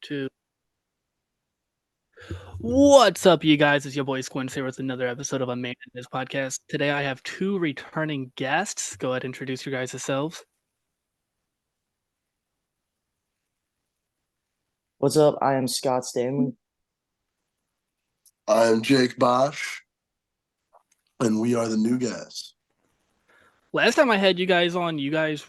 Two. What's up, you guys? It's your boy Squints here with another episode of a Man in This podcast. Today I have two returning guests. Go ahead and introduce your guys yourselves. What's up? I am Scott Stanley. I'm Jake Bosch, and we are the new guys. Last time I had you guys on, you guys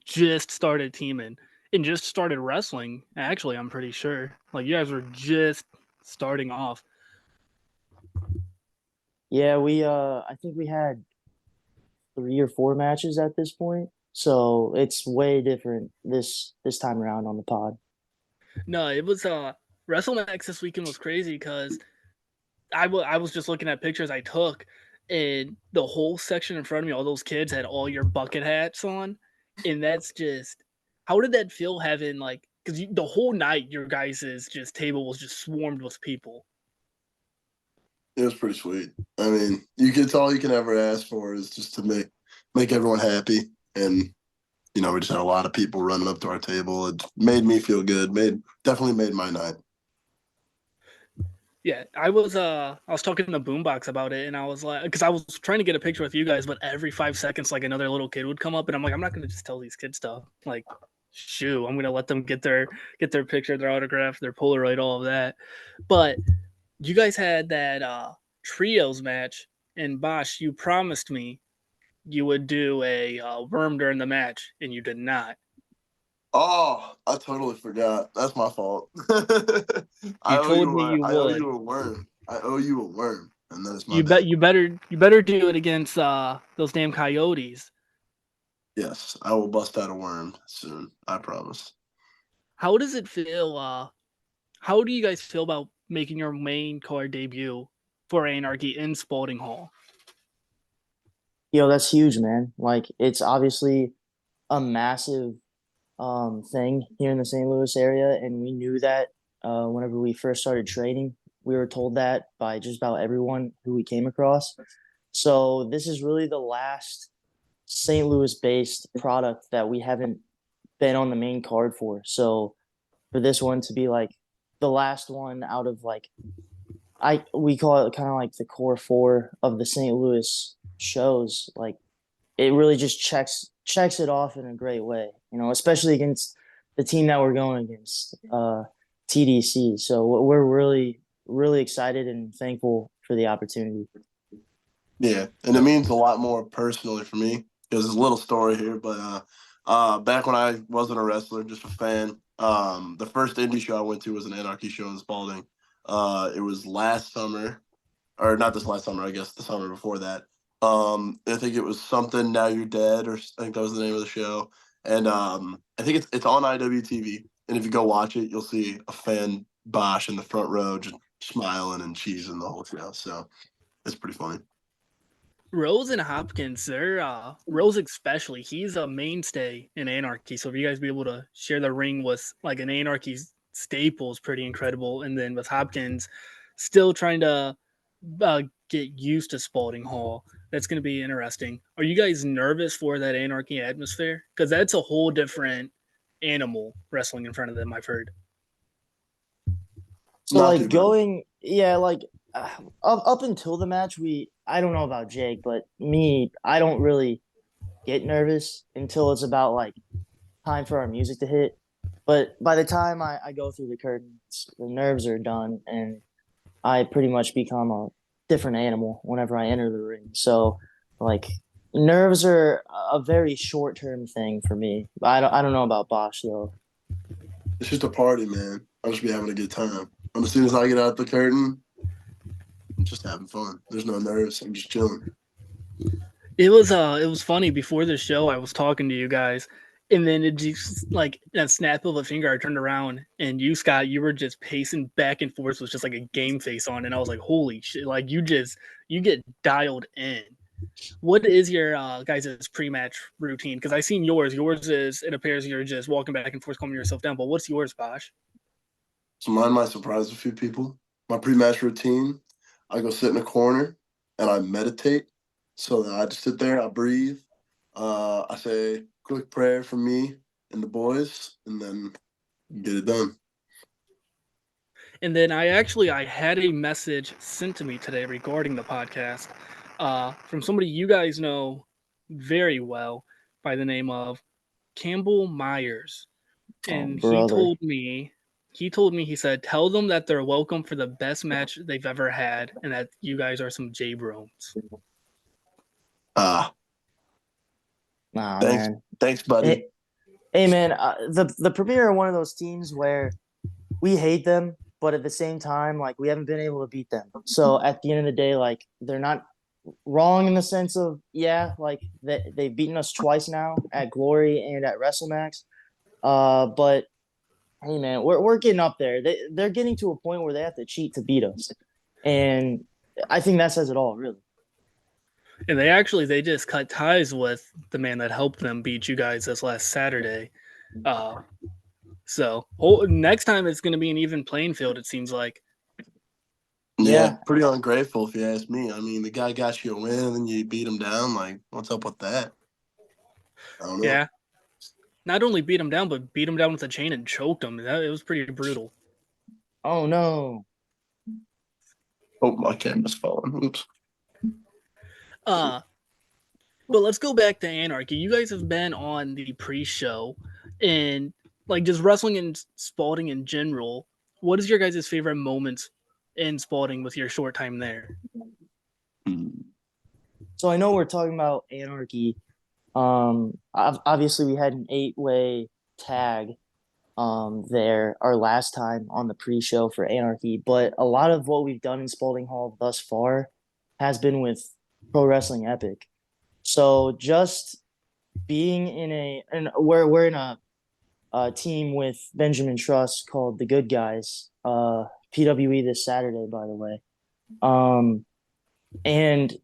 just started teaming and just started wrestling. Actually, I'm pretty sure. Like you guys were just starting off. Yeah, I think we had 3 or 4 matches at this point. So it's way different this time around on the pod. No, it was WrestleMax this weekend was crazy because I was just looking at pictures I took, and the whole section in front of me, all those kids had all your bucket hats on, and that's just how did that feel having like because the whole night your guys' just table was just swarmed with people. It was pretty sweet. I mean, it's all you can ever ask for is just to make everyone happy, and we just had a lot of people running up to our table. It made me feel good. Definitely made my night. Yeah, I was talking to Boombox about it, and I was like, because I was trying to get a picture with you guys, but every 5 seconds, like another little kid would come up, and I'm like, I'm not gonna just tell these kids stuff. Like, shoo, I'm gonna let them get their picture, their autograph, their Polaroid, all of that. But you guys had that trios match, and Bosch, you promised me you would do a worm during the match, and you did not. Oh, I totally forgot. That's my fault. You told me you I owe would. you a worm. I owe you a worm, and that is my You bet bad. you better do it against those damn coyotes. Yes, I will bust out a worm soon. I promise. How does it feel? How do you guys feel about making your main card debut for Anarchy in Spalding Hall? That's huge, man. Like it's obviously a massive thing here in the St. Louis area, and we knew that whenever we first started training. We were told that by just about everyone who we came across. So this is really the last St. Louis based product that we haven't been on the main card for. So for this one to be like the last one out of like we call it kind of like the core four of the St. Louis shows, like it really just checks it off in a great way, especially against the team that we're going against, TDC. So we're really, really excited and thankful for the opportunity. Yeah, and it means a lot more personally for me because there's a little story here. But back when I wasn't a wrestler, just a fan, the first indie show I went to was an Anarchy show in Spalding. It was last summer, or not this last summer, I guess the summer before that. I think it was something Now You're Dead, or I think that was the name of the show. And I think it's on IWTV. And if you go watch it, you'll see a fan Bosch in the front row just smiling and cheesing the whole show. So it's pretty funny. Rose and Hopkins, they're Rose especially. He's a mainstay in Anarchy. So if you guys be able to share the ring with like an Anarchy staple is pretty incredible. And then with Hopkins, still trying to get used to Spalding Hall. That's going to be interesting. Are you guys nervous for that Anarchy atmosphere? Because that's a whole different animal wrestling in front of them. I've heard. So Not too like bad. yeah, like up until the match, I don't know about Jake, but me, I don't really get nervous until it's about like time for our music to hit. But by the time I go through the curtains, the nerves are done, and I pretty much become a different animal whenever I enter the ring. So, like, nerves are a very short term thing for me. I don't know about Bosch though. It's just a party, man. I'll just be having a good time. And as soon as I get out the curtain, I'm just having fun. There's no nerves. I'm just chilling. It was funny before the show. I was talking to you guys, and then it just like a snap of a finger. I turned around, and you, Scott, you were just pacing back and forth with just like a game face on, and I was like, "Holy shit!" Like you get dialed in. What is your guys' pre-match routine? Because I seen yours. Yours is it appears you're just walking back and forth, calming yourself down. But what's yours, Bosh? So mine might surprise a few people. My pre-match routine, I go sit in a corner and I meditate. So that I just sit there, I breathe. I say a quick prayer for me and the boys, and then get it done. And then I had a message sent to me today regarding the podcast from somebody you guys know very well by the name of Campbell Myers. And brother. he said, tell them that they're welcome for the best match they've ever had and that you guys are some J-Brooms. Ah, Nah, thanks, man. thanks, buddy. Hey, man. The Premier are one of those teams where we hate them, but at the same time, like we haven't been able to beat them. So at the end of the day, like they're not wrong in the sense of like they've beaten us twice now at Glory and at WrestleMax. But hey, man, we're getting up there. They're getting to a point where they have to cheat to beat us, and I think that says it all, really. And they just cut ties with the man that helped them beat you guys this last Saturday. So next time it's going to be an even playing field, it seems like. Yeah, pretty ungrateful if you ask me. I mean, the guy got you a win and then you beat him down. Like, what's up with that? I don't know. Yeah. Not only beat him down, but beat him down with a chain and choked him. It was pretty brutal. Oh no. Oh, my camera's falling. Oops. But let's go back to Anarchy. You guys have been on the pre-show and like just wrestling and Spalding in general. What is your guys' favorite moments in Spalding with your short time there? So I know we're talking about Anarchy. Obviously we had an 8-way tag there our last time on the pre-show for Anarchy, but a lot of what we've done in Spalding Hall thus far has been with Pro Wrestling Epic. So just being and we're in a team with Benjamin Trust called the Good Guys, PWE this Saturday, by the way. And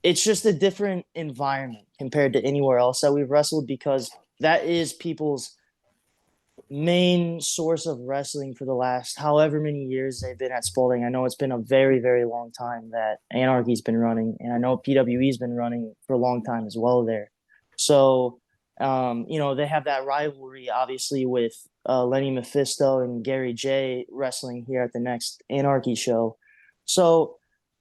it's just a different environment compared to anywhere else that we've wrestled because that is people's main source of wrestling for the last however many years they've been at Spalding. I know it's been a very, very long time that Anarchy's been running, and I know PWE's been running for a long time as well there. So, they have that rivalry, obviously, with Lenny Mephisto and Gary J wrestling here at the next Anarchy show. So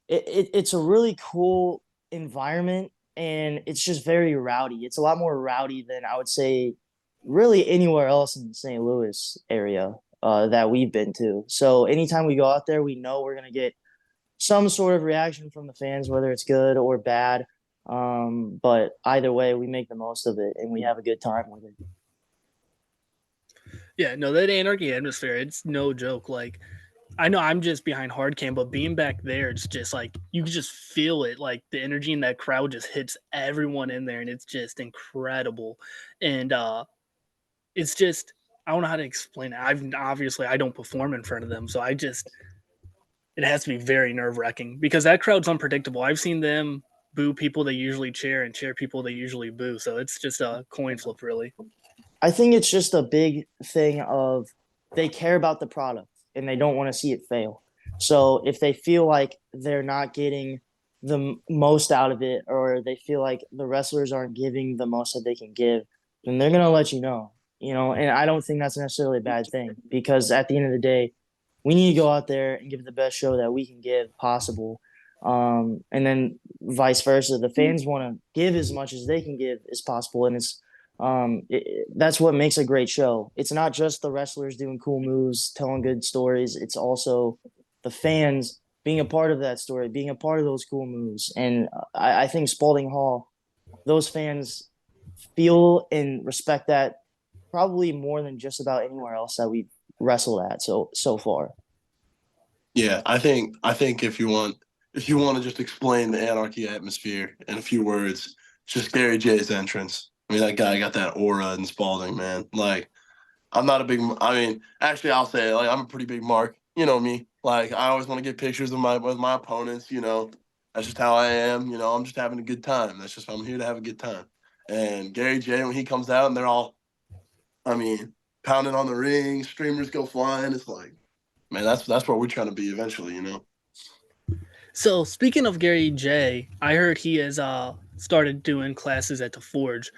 it's a really cool environment, and it's just very rowdy. It's a lot more rowdy than I would say really anywhere else in the St. Louis area that we've been to. So anytime we go out there, we know we're going to get some sort of reaction from the fans, whether it's good or bad. But either way, we make the most of it and we have a good time with it. Yeah, no, that Anarchy atmosphere, it's no joke. Like, I know I'm just behind hard cam, but being back there, it's just like you can just feel it. Like the energy in that crowd just hits everyone in there, and it's just incredible. And it's just I don't know how to explain it. I don't perform in front of them, so it has to be very nerve wracking because that crowd's unpredictable. I've seen them boo people they usually cheer and cheer people they usually boo, so it's just a coin flip, really. I think it's just a big thing of they care about the product and they don't want to see it fail. So if they feel like they're not getting the most out of it, or they feel like the wrestlers aren't giving the most that they can give, then they're gonna let you know. And I don't think that's necessarily a bad thing because at the end of the day, we need to go out there and give the best show that we can give possible. And then vice versa, the fans want to give as much as they can give as possible, and that's what makes a great show. It's not just the wrestlers doing cool moves, telling good stories. It's also the fans being a part of that story, being a part of those cool moves. And I think Spalding Hall, those fans feel and respect that probably more than just about anywhere else that we've wrestled at so far. Yeah, I think if you want to just explain the Anarchy atmosphere in a few words, just Gary J's entrance. I mean, that guy got that aura in Spalding, man. Like, actually, I'll say it, like I'm a pretty big mark. You know me. Like, I always want to get pictures of with my opponents. That's just how I am. I'm just having a good time. That's just I'm here to have a good time. And Gary J, when he comes out and they're all, pounding on the ring, streamers go flying. It's like, man, that's what we're trying to be eventually. So speaking of Gary J, I heard he has started doing classes at the Forge.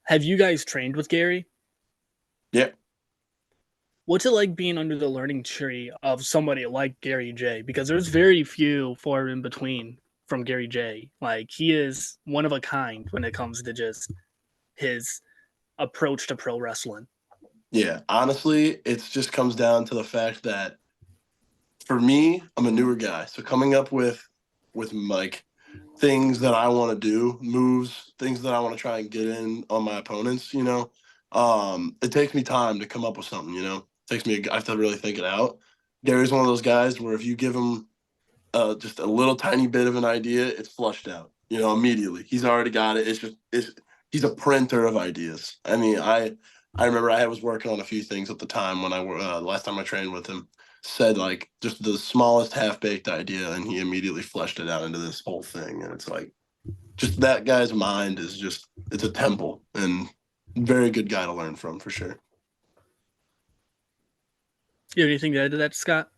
Have you guys trained with Gary? Yep. What's it like being under the learning tree of somebody like Gary J? Because there's very few far in between from Gary J. Like he is one of a kind when it comes to just his approach to pro wrestling. Yeah, honestly, it just comes down to the fact that for me, I'm a newer guy, so coming up with like things that I want to do, moves, things that I want to try and get in on my opponents, it takes me time to come up with something, it takes me, I have to really think it out. Gary's one of those guys where if you give him just a little tiny bit of an idea, it's flushed out, immediately. He's already got it. He's a printer of ideas. I mean, I remember I was working on a few things at the time when last time I trained with him, said like just the smallest half baked idea, and he immediately fleshed it out into this whole thing. And it's like, just that guy's mind is it's a temple, and very good guy to learn from for sure. You have anything to add to that, Scott?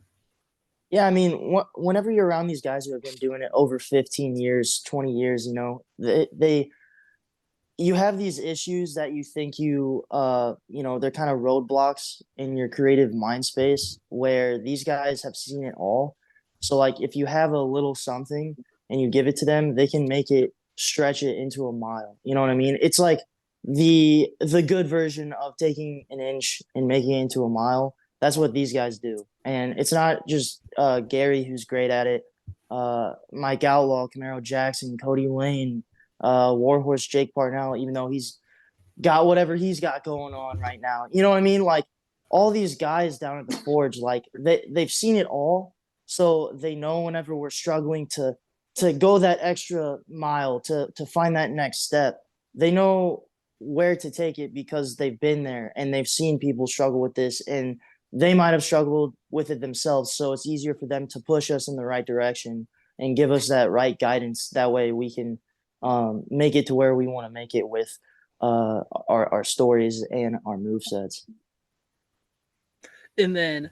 Yeah, I mean, whenever you're around these guys who have been doing it over 15 years, 20 years, you have these issues that you think they're kind of roadblocks in your creative mind space where these guys have seen it all. So like if you have a little something and you give it to them, they can make it stretch it into a mile. You know what I mean? It's like the good version of taking an inch and making it into a mile. That's what these guys do. And it's not just Gary who's great at it. Mike Outlaw, Camaro Jackson, Cody Lane, Warhorse Jake Parnell, even though he's got whatever he's got going on right now. You know what I mean? Like all these guys down at the Forge, like they've seen it all. So they know whenever we're struggling to go that extra mile to find that next step, they know where to take it because they've been there and they've seen people struggle with this and they might have struggled with it themselves. So it's easier for them to push us in the right direction and give us that right guidance. That way we can make it to where we want to make it with our stories and our move sets. And then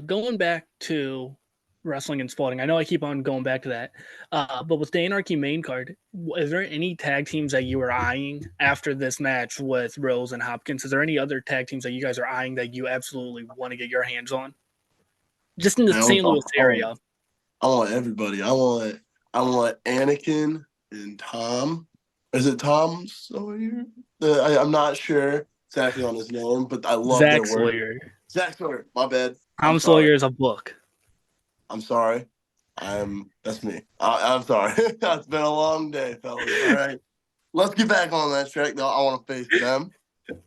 going back to wrestling and spotting, I know I keep on going back to that, but with the Anarchy main card, is there any tag teams that you were eyeing after this match with Rose and Hopkins? Is there any other tag teams that you guys are eyeing that you absolutely want to get your hands on? Just in the St. Louis area. I want everybody. I want Anakin and Tom. Is it Tom Sawyer? I'm not sure exactly on his name, but I love their work. Sawyer. Zach Sawyer. My bad. Tom Sawyer is a book. I'm sorry. That's me. I'm sorry. It's been a long day, fellas. All right. Let's get back on that track, though. I want to face them. Who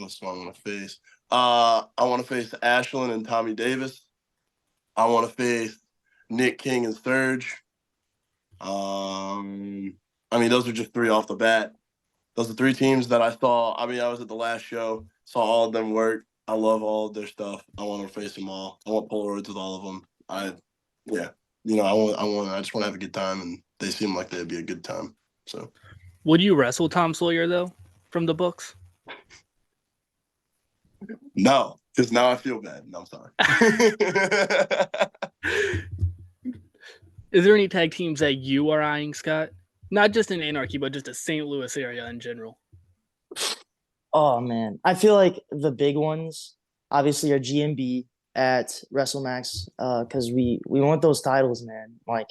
else do I want to face? I want to face Ashlyn and Tommy Davis. I want to face Nick King and Sturge. I mean, those are just three off the bat. Those are three teams that I saw. I mean, I was at the last show, saw all of them work. I love all of their stuff. I want to face them all. I want Polaroids with all of them. I just want to have a good time, and they seem like they'd be a good time. So, would you wrestle Tom Sawyer though, from the books? No, because now I feel bad. No, I'm sorry. Is there any tag teams that you are eyeing, Scott? Not just in Anarchy, but just the St. Louis area in general. Oh man, I feel like the big ones obviously are GMB at WrestleMax because we want those titles, man. Like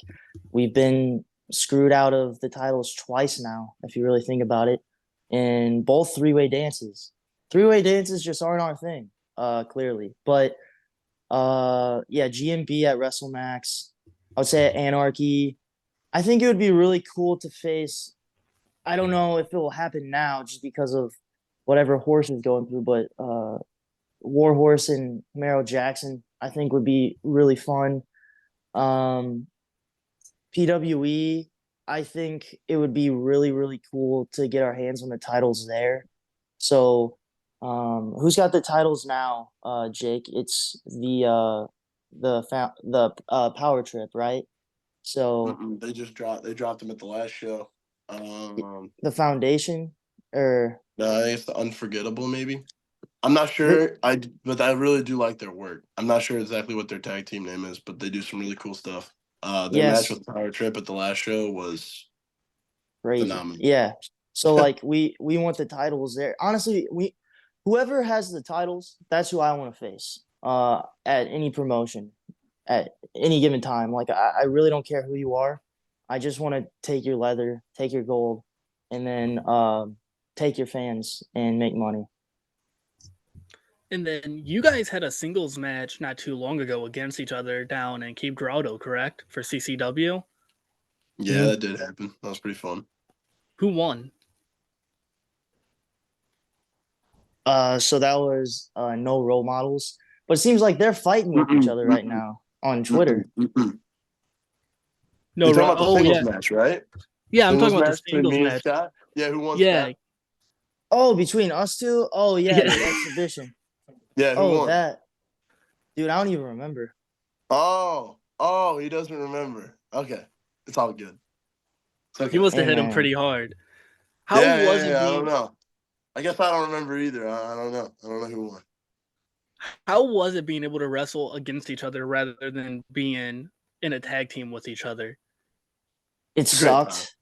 we've been screwed out of the titles twice now, if you really think about it, in both three-way dances. Three-way dances just aren't our thing, clearly. But yeah, GMB at WrestleMax. I would say at Anarchy. I think it would be really cool to face. I don't know if it will happen now just because of whatever Horse is going through, but Warhorse and Camaro Jackson, I think would be really fun. PWE, I think it would be really, really cool to get our hands on the titles there. So, who's got the titles now, Jake? It's the Power Trip, right? So they dropped them at the last show. The Foundation, or no, I think it's the Unforgettable, maybe. I'm not sure. But I really do like their work. I'm not sure exactly what their tag team name is, but they do some really cool stuff. Their match with Power Trip at the last show was crazy. Phenomenal. Yeah. So like we want the titles there. Honestly, whoever has the titles, that's who I want to face. At any promotion, at any given time. Like I really don't care who you are. I just want to take your leather, take your gold, and then take your fans and make money. And then you guys had a singles match not too long ago against each other down in Cape Grotto, correct? For CCW? Yeah, that did happen. That was pretty fun. Who won? So that was no role models, but it seems like they're fighting with each other right now on Twitter. No, You're talking about the singles yeah. match, right? Yeah, I'm Singles talking about match the between singles me and match. Scott. Yeah, who won? Yeah. Scott? Oh, between us two? Oh yeah, Yeah. the exhibition. Yeah, who Oh, won? that. Dude, I don't even remember. Oh, he doesn't remember. Okay, it's all good. It's okay. He must have Hey, hit him man. pretty hard. How Yeah, was it I being don't know. I guess I don't remember either. I don't know. I don't know who won. How was it being able to wrestle against each other rather than being in a tag team with each other? It It's a great time. sucked.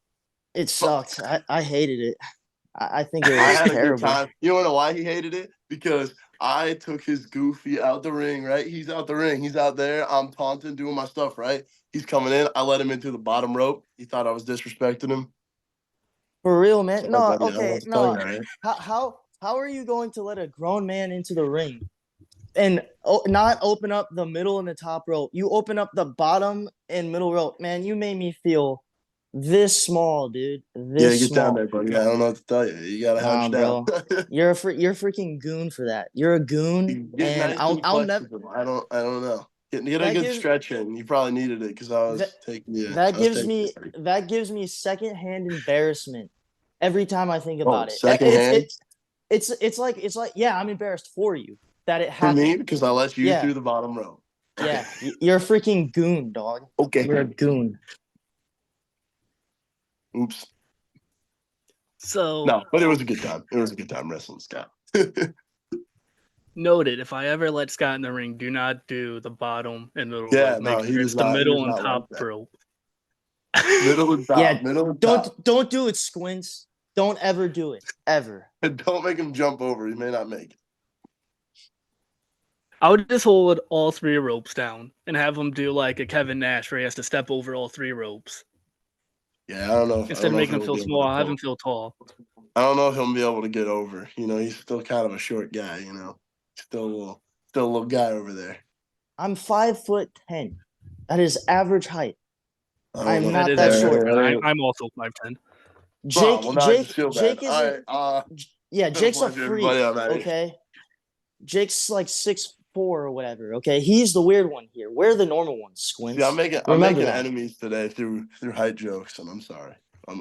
It sucked. I hated it. I think it I was had a good terrible. time. You know why he hated it? Because I took his goofy out the ring, right? He's out the ring. He's out there. I'm taunting, doing my stuff, right? He's coming in. I let him into the bottom rope. He thought I was disrespecting him. For real, man. So, No, buddy, I don't know okay, what to tell no. you, right? How are you going to let a grown man into the ring and not open up the middle and the top rope? You open up the bottom and middle rope, man. You made me feel this small, dude. Yeah, This get down small. there, buddy. I don't know what to tell you. You gotta Nah, hunch down. bro. You're a freaking goon for that. You're a goon, Get and nice and I'll never. flexible. I don't know. Get a That good gives stretch in. You probably needed it because I that was taking you. that I was gives taking me you. that gives me secondhand embarrassment every time I think Oh, about it. second hand It's like yeah, I'm embarrassed for you that it for me happened. because I let you Yeah, through the bottom row. yeah. You're a freaking goon, dog. Okay. You're a goon. Oops. So No, but it was a good time. It was a good time wrestling Scott. noted, if I ever let Scott in the ring, do not do the bottom and middle Yeah, rope. no, Make he sure does it's the not. He does middle and not like top that. rope. Middle and top. Yeah, Middle and top. don't do it, Squints. Don't ever do it, ever. And don't make him jump over. He may not make it. I would just hold all three ropes down and have him do like a Kevin Nash where he has to step over all three ropes. Yeah, I don't know. Instead of making him feel small, I'll have him to feel tall. I don't know if he'll be able to get over. You know, he's still kind of a short guy. You know, still a little guy over there. I'm 5'10". That is average height. I'm know. not That is that average. short. I'm also 5'10". Jake, well, now I just feel Jake bad. isn't. All right, Yeah, Jake's a everybody freak. on that. Okay, Jake's like 6'4" or whatever. Okay, he's the weird one here. We're the normal ones. Squints. See, I'm making that. enemies today through height jokes, and I'm sorry.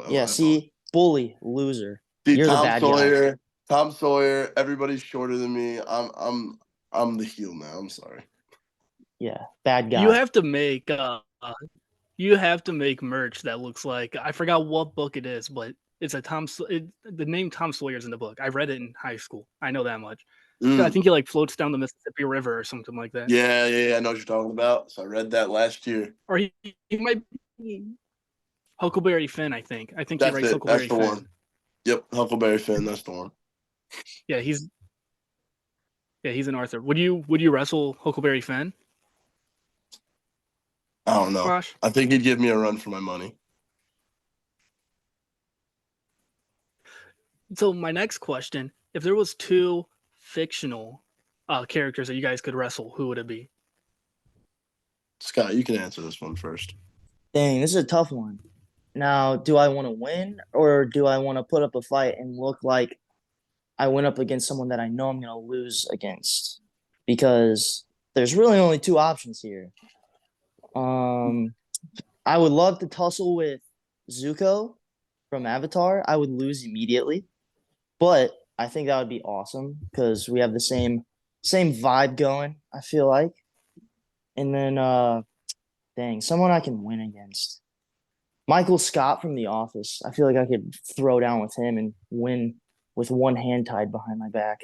Yeah, see, bully, loser. See, You're the bad guy. Tom Sawyer, everybody's shorter than me. I'm the heel now. I'm sorry. Yeah, bad guy. You have to make merch that looks like, I forgot what book it is, but it's a the name Tom Sawyer's in the book. I read it in high school. I know that much. I think he like floats down the Mississippi River or something like that. Yeah. I know what you're talking about. So I read that last year. Or he might be Huckleberry Finn, I think. I think That's he writes it. Huckleberry That's the Finn. one. Yep, Huckleberry Finn. That's the one. Yeah, he's an Arthur. Would you wrestle Huckleberry Finn? I don't know. Josh? I think he'd give me a run for my money. So my next question, if there was two fictional characters that you guys could wrestle, who would it be? Scott, you can answer this one first. Dang, this is a tough one. Now, do I want to win or do I want to put up a fight and look like I went up against someone that I know I'm going to lose against? Because there's really only two options here. I would love to tussle with Zuko from Avatar. I would lose immediately, but I think that would be awesome because we have the same vibe going, I feel like. And then dang, someone I can win against. Michael Scott from The Office. I feel like I could throw down with him and win with one hand tied behind my back.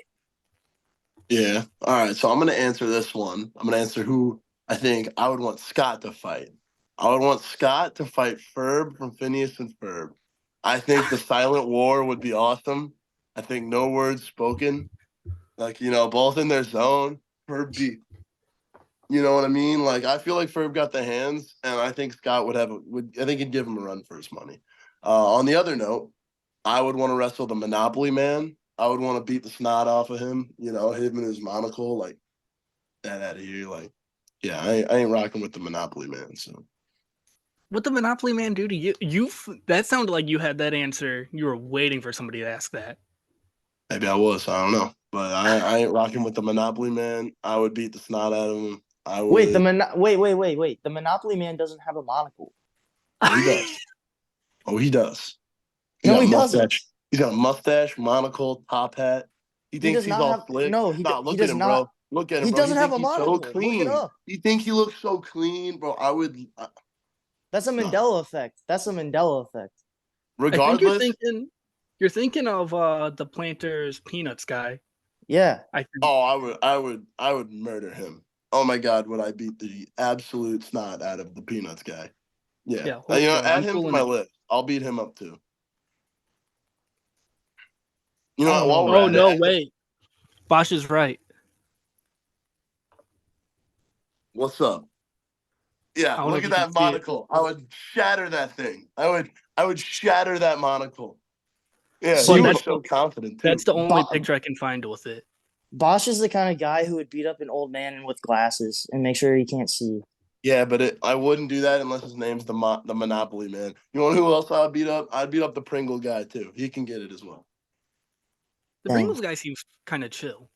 Yeah. All right. So I'm going to answer this one. I'm going to answer who I think I would want Scott to fight. I would want Scott to fight Ferb from Phineas and Ferb. I think the silent war would be awesome. I think no words spoken. Like, both in their zone. Ferb beat. You know what I mean? Like, I feel like Ferb got the hands, and I think Scott I think he'd give him a run for his money. On the other note, I would want to wrestle the Monopoly Man. I would want to beat the snot off of him, hit him in his monocle, like, that out of here. Like, yeah, I ain't rocking with the Monopoly Man, so. What the Monopoly Man do to you? That sounded like you had that answer. You were waiting for somebody to ask that. Maybe I was. I don't know. But I ain't rocking with the Monopoly Man. I would beat the snot out of him. I would. Wait, wait. The Monopoly Man doesn't have a monocle. Oh, he does. Oh, he does. No, he doesn't. He's got a mustache, monocle, top hat. He thinks does he's not all have. slick. No, he Look does at him, not. bro. Look at him, He bro. doesn't have a he's so monocle. clean. Look it up. You think he looks so clean, bro? That's a Mandela effect. That's a Mandela effect. Regardless. I think you're thinking of the Planters Peanuts guy. Yeah. I would murder him. Oh my God, would I beat the absolute snot out of the Peanuts guy? Yeah. Add him to my list. I'll beat him up too. You know what? Oh no, wait. Bosch is right. What's up? Yeah, look at that monocle. I would shatter that thing. I would shatter that monocle. Yeah, he was so confident too. That's the only picture I can find with it. Bosch is the kind of guy who would beat up an old man with glasses and make sure he can't see. Yeah, but I wouldn't do that unless his name's the Monopoly Man. You know who else I'd beat up? I'd beat up the Pringle guy too. He can get it as well. The Pringles guy seems kind of chill.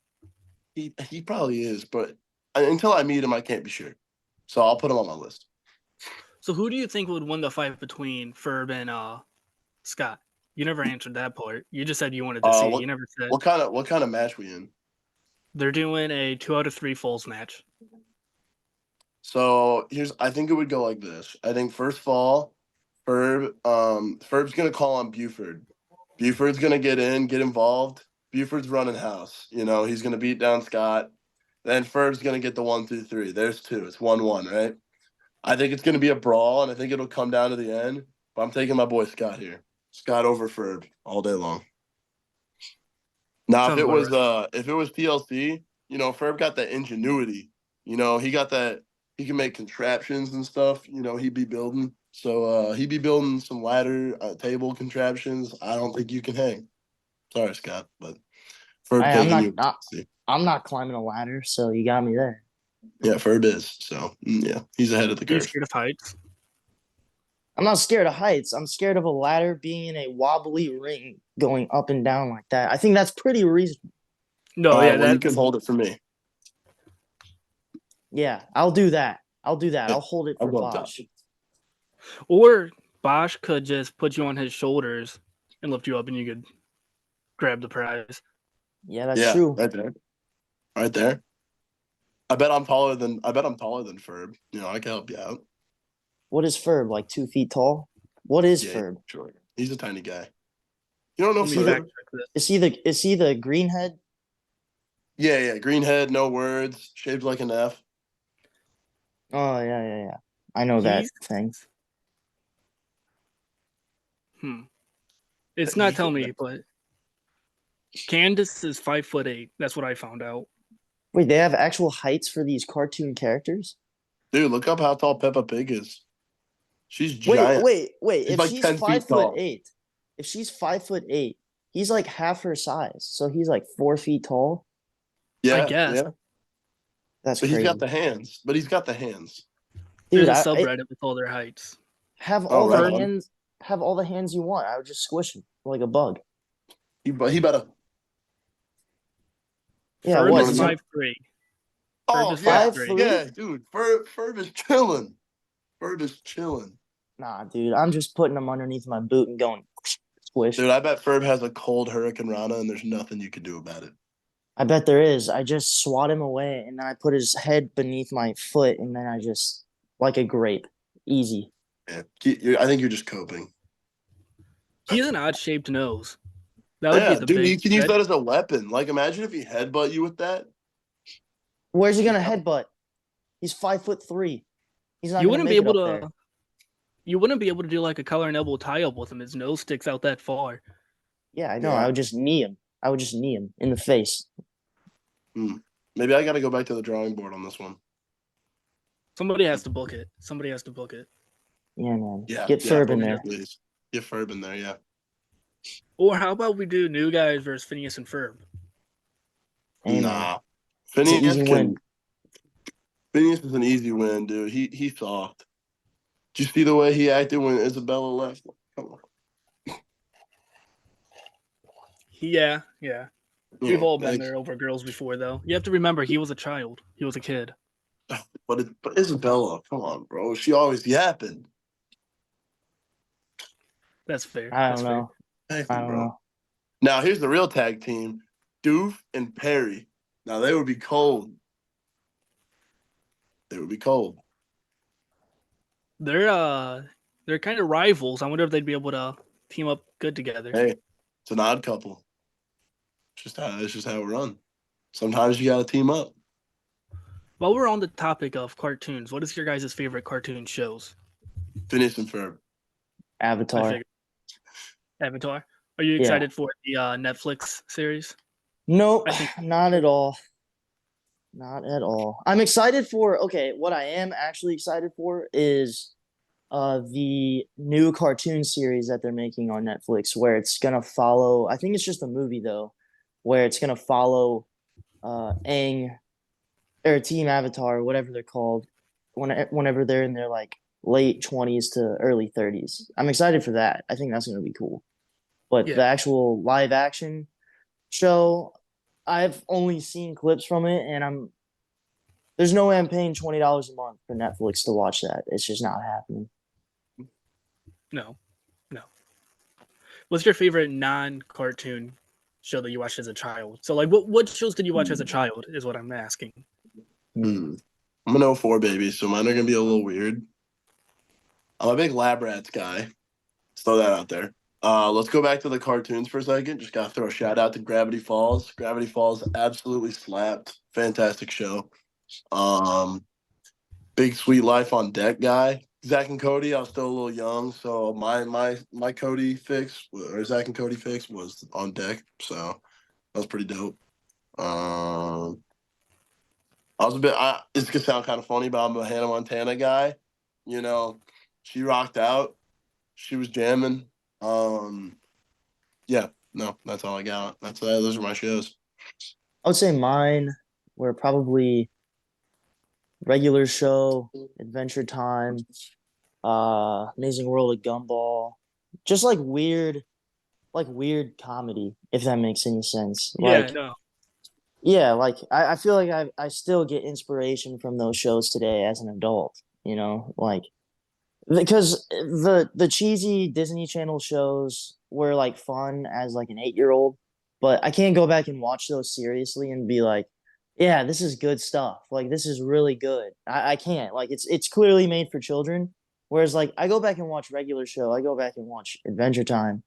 He probably is, but until I meet him, I can't be sure. So I'll put him on my list. So who do you think would win the fight between Ferb and Scott? You never answered that part. You just said you wanted to see. You never said what kind of match we in. They're doing a 2 out of 3 falls match. So I think it would go like this. I think first fall, Ferb's gonna call on Buford. Buford's gonna get involved. Buford's running house. He's gonna beat down Scott. Then Ferb's gonna get the 1, 2, 3. There's 2. It's 1-1, right? I think it's gonna be a brawl, and I think it'll come down to the end. But I'm taking my boy Scott here. Scott over Ferb all day long. Now, if it was PLC, Ferb got that ingenuity. He got that. He can make contraptions and stuff. He'd be building. So he'd be building some ladder table contraptions. I don't think you can hang. Sorry, Scott, but I'm not climbing a ladder, so you got me there. Yeah, Ferb is. So yeah, he's ahead of the curve. Are you scared of heights? I'm not scared of heights. I'm scared of a ladder being in a wobbly ring going up and down like that. I think that's pretty reasonable. No, you can hold it for me. Yeah, I'll do that. I'll hold it for Bosch. Or Bosch could just put you on his shoulders and lift you up, and you could grab the prize. Yeah, that's true. Right there. I bet I'm taller than Ferb. I can help you out. What is Ferb? Like 2 feet tall? What is Ferb? Sure. He's a tiny guy. You don't know Ferb? Is he the greenhead? Yeah, greenhead, no words, shaped like an F. Oh yeah. I know that thing. It's not telling me, but Candace is 5'8". That's what I found out. Wait, they have actual heights for these cartoon characters? Dude, look up how tall Peppa Pig is. She's giant. Wait. She's if like she's 5'8", if she's 5'8", he's like half her size. So he's like 4 feet tall. Yeah, I guess. Yeah. That's crazy. He's got the hands. Dude, there's a subreddit with all their heights. Have all the hands. Have all the hands you want. I would just squish him like a bug. He better. Yeah, Ferb what? is 5'3". Oh, 5'3"? Yeah, dude. Ferb is chilling. Nah, dude. I'm just putting him underneath my boot and going squish. Dude, I bet Ferb has a cold Hurricane Rana, and there's nothing you can do about it. I bet there is. I just swat him away, and then I put his head beneath my foot, and then I just like a grape, easy. Yeah, I think you're just coping. He has an odd-shaped nose. That would be the dude. You can use that as a weapon. Like, imagine if he headbutt you with that. Where's he gonna headbutt? He's 5'3". He's not. You wouldn't be able to. You wouldn't be able to do like a collar and elbow tie up with him. His nose sticks out that far. Yeah, I know. Yeah. I would just knee him in the face. Maybe I got to go back to the drawing board on this one. Somebody has to book it. Somebody has to book it. Yeah, man. Yeah, Get Ferb in there. Please. Get Ferb in there, yeah. Or how about we do New Guys versus Phineas and Ferb? Hey, Nah. it's an easy win. Phineas is an easy win, dude. He soft. Did you see the way he acted when Isabella left? Come on. Yeah. We've all been there over girls before, though. You have to remember, he was a child. He was a kid. But Isabella, come on, bro. She always yapping. That's fair. I don't know. I don't know. Now, here's the real tag team. Doof and Perry. Now, they would be cold. They would be cold. They're kind of rivals. I wonder if they'd be able to team up good together. Hey, it's an odd couple. It's just how we run. Sometimes you got to team up. While we're on the topic of cartoons, what is your guys' favorite cartoon shows? Phineas and Ferb. Avatar. Avatar. Are you excited for the Netflix series? Nope, not at all. Not at all. I'm excited for, what I am actually excited for is the new cartoon series that they're making on Netflix where it's going to follow, I think it's just a movie though, where it's going to follow Aang or Team Avatar, whatever they're called, whenever they're in their like late 20s to early 30s. I'm excited for that. I think that's going to be cool. But the actual live action show, I've only seen clips from it, and there's no way I'm paying $20 a month for Netflix to watch that. It's just not happening. No. What's your favorite non-cartoon show that you watched as a child? So, like, what shows did you watch as a child? Is what I'm asking. I'm an 04 baby, so mine are gonna be a little weird. I'm a big Lab Rats guy. Let's throw that out there. Let's go back to the cartoons for a second. Just gotta throw a shout out to Gravity Falls. Gravity Falls absolutely slapped. Fantastic show. Big Sweet Life on Deck guy. Zach and Cody, I was still a little young, so my Cody fix or Zach and Cody fix was on deck, so that was pretty dope. I was a bit. It's gonna sound kind of funny, but I'm a Hannah Montana guy. You know, she rocked out. She was jamming. Yeah, no, that's all I got. Those are my shows. I would say mine were probably Regular Show, Adventure Time, Amazing World of Gumball, just like weird comedy, if that makes any sense. Yeah, like I feel like I still get inspiration from those shows today as an adult, like because the cheesy Disney Channel shows were like fun as like an 8-year-old, but I can't go back and watch those seriously and be like, yeah, this is good stuff. Like this is really good. I can't. Like it's clearly made for children. Whereas like I go back and watch Regular Show, I go back and watch Adventure Time.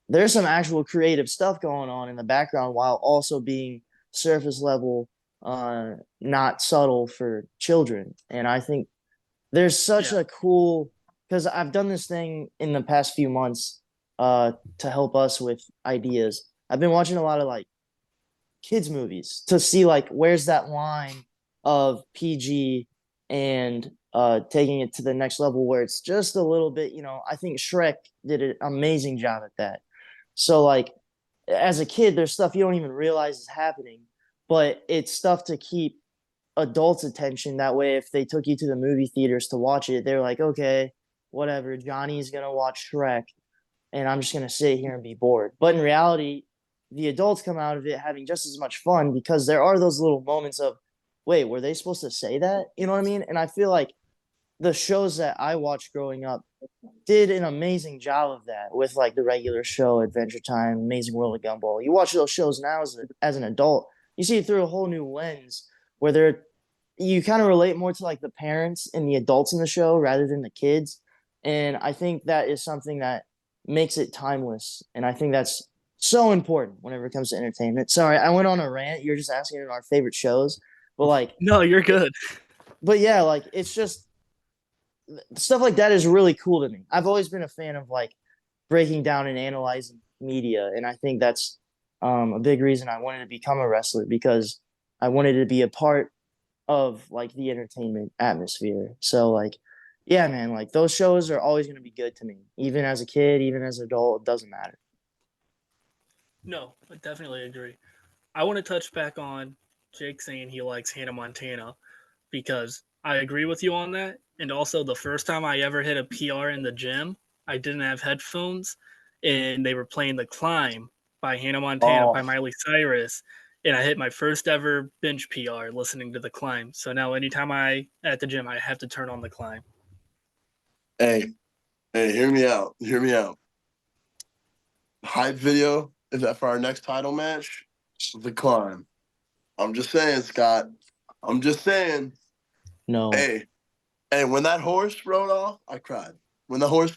There's some actual creative stuff going on in the background while also being surface level, not subtle for children. And I think there's such a cool, because I've done this thing in the past few months to help us with ideas. I've been watching a lot of like kids movies to see like where's that line of PG and taking it to the next level where it's just a little bit, I think Shrek did an amazing job at that. So like as a kid, there's stuff you don't even realize is happening, but it's stuff to keep adults' attention. That way, if they took you to the movie theaters to watch it, they're like, okay, whatever, Johnny's going to watch Shrek and I'm just going to sit here and be bored. But in reality, the adults come out of it having just as much fun because there are those little moments of, wait, were they supposed to say that? You know what I mean? And I feel like the shows that I watched growing up did an amazing job of that with like the Regular Show, Adventure Time, Amazing World of Gumball. You watch those shows now as an adult, you see it through a whole new lens where you kind of relate more to like the parents and the adults in the show rather than the kids. And I think that is something that makes it timeless. And I think that's so important whenever it comes to entertainment. Sorry, I went on a rant. You're just asking our favorite shows, but like, no, you're good. But yeah, like it's just stuff like that is really cool to me. I've always been a fan of like breaking down and analyzing media, and I think that's a big reason I wanted to become a wrestler because I wanted to be a part of like the entertainment atmosphere. So like, yeah, man, like those shows are always going to be good to me, even as a kid, even as an adult. It doesn't matter. No, I definitely agree. I want to touch back on Jake saying he likes Hannah Montana because I agree with you on that. And also, the first time I ever hit a PR in the gym, I didn't have headphones, and they were playing "The Climb" by Hannah Montana Oh, by Miley Cyrus, and I hit my first ever bench PR listening to "The Climb." So now, anytime I at the gym, I have to turn on "The Climb." hey, hey, hear me out. Hear me out. Hype video is that for our next title match? The Climb. I'm just saying, Scott. I'm just saying. No, Hey, hey, when that horse rode off, I cried. When the horse,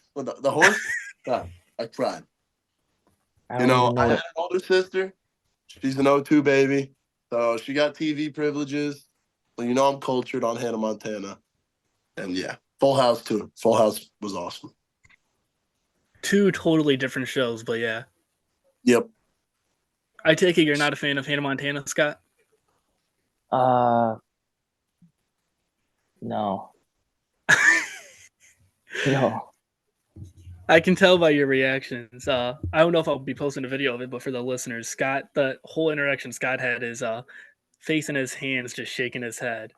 God, I cried. I You don't know, even I know had what. an older sister. She's an O2 baby. So she got TV privileges. So you know I'm cultured on Hannah Montana. And yeah, Full House too. Full House was awesome. Two totally different shows, but yeah. Yep. I take it you're not a fan of Hannah Montana, Scott? Uh, no, no. I can tell by your reactions. I don't know if I'll be posting a video of it, but for the listeners, Scott, the whole interaction Scott had is face in his hands, just shaking his head,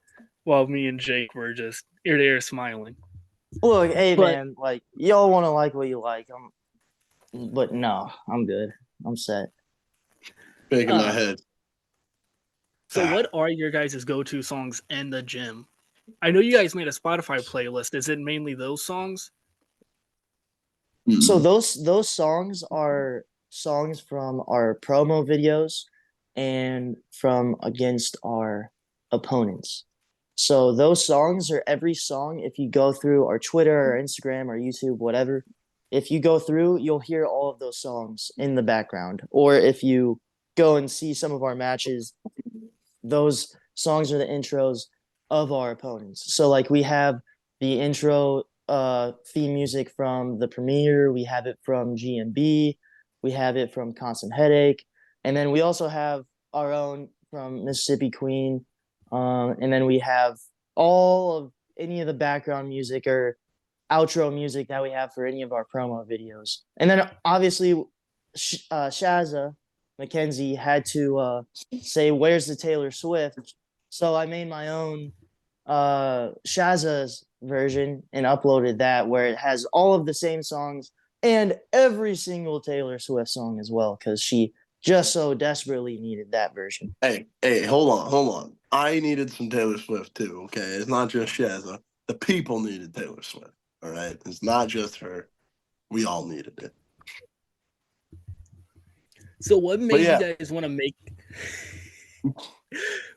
while me and Jake were just ear to ear smiling. Look, hey, But man, like y'all want to like what you like. But no, I'm good. I'm set. Shaking my uh, head. so, what are your guys' go-to songs in the gym? I know you guys made a Spotify playlist. Is it mainly those songs? So Mm-mm. those songs are songs from our promo videos and from against our opponents. So those songs are every song. If you go through our Twitter or Instagram or YouTube, whatever, if you go through, you'll hear all of those songs in the background. Or if you go and see some of our matches, those songs are the intros of our opponents. So like we have the intro theme music from the premiere, we have it from GMB, we have it from Constant Headache, and then we also have our own from Mississippi Queen, and then we have all of any of the background music or outro music that we have for any of our promo videos. And then obviously Shazza Mackenzie had to say, "Where's the Taylor Swift?" So I made my own Shazza's version and uploaded that, where it has all of the same songs and every single Taylor Swift song as well, because she just so desperately needed that version. Hey, hold on. I needed some Taylor Swift too, okay? It's not just Shazza. The people needed Taylor Swift, all right? It's not just her. We all needed it. So, what But made you yeah, guys want to make?